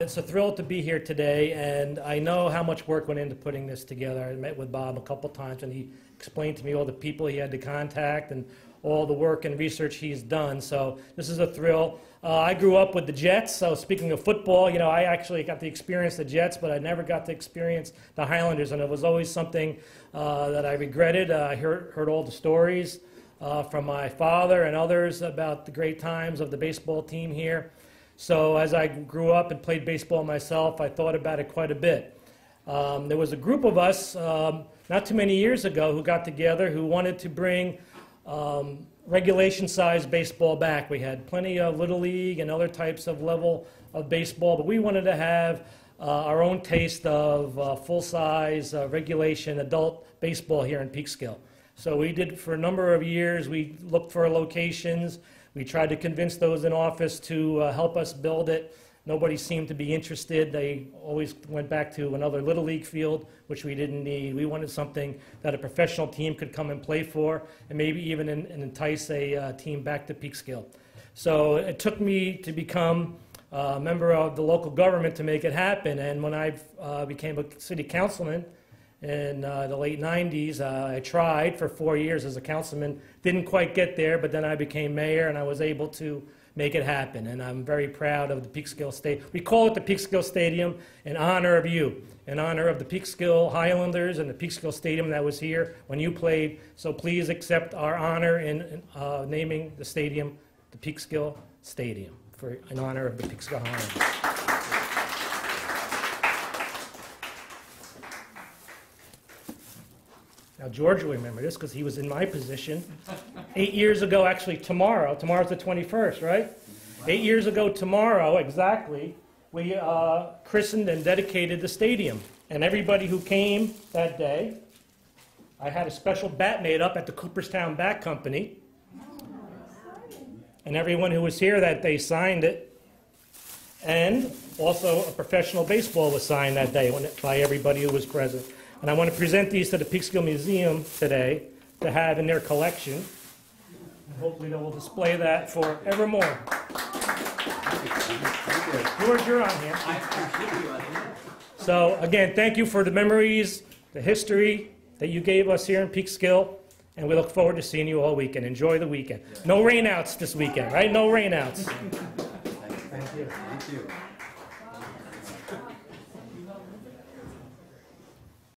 It's a thrill to be here today, and I know how much work went into putting this together. I met with Bob a couple times, and he explained to me all the people he had to contact and all the work and research he's done. So this is a thrill. I grew up with the Jets, so speaking of football, you know, I actually got to experience the Jets, but I never got to experience the Highlanders, and it was always something that I regretted. I heard all the stories from my father and others about the great times of the baseball team here. So as I grew up and played baseball myself, I thought about it quite a bit. There was a group of us not too many years ago who got together who wanted to bring regulation-sized baseball back. We had plenty of Little League and other types of level of baseball, but we wanted to have our own taste of full-size regulation adult baseball here in Peekskill. So we did for a number of years. We looked for locations. We tried to convince those in office to help us build it. Nobody seemed to be interested. They always went back to another Little League field, which we didn't need. We wanted something that a professional team could come and play for, and maybe even entice a team back to Peekskill. So it took me to become a member of the local government to make it happen. And when I became a city councilman in the late 90s, I tried for 4 years as a councilman. Didn't quite get there, but then I became mayor, and I was able to make it happen. And I'm very proud of the Peekskill Stadium. We call it the Peekskill Stadium in honor of you, in honor of the Peekskill Highlanders and the Peekskill Stadium that was here when you played. So please accept our honor in naming the stadium the Peekskill Stadium in honor of the Peekskill Highlanders. Now, George will remember this because he was in my position 8 years ago, actually tomorrow's the 21st, right? 8 years ago tomorrow, exactly, we christened and dedicated the stadium. And everybody who came that day, I had a special bat made up at the Cooperstown Bat Company. And everyone who was here that day signed it. And also a professional baseball was signed that day by everybody who was present. And I want to present these to the Peekskill Museum today to have in their collection. And hopefully they will display that forevermore. George, you're on here. So again, thank you for the memories, the history that you gave us here in Peekskill, and we look forward to seeing you all weekend. Enjoy the weekend. No rainouts this weekend, right? No rainouts. Thank you. Thank you.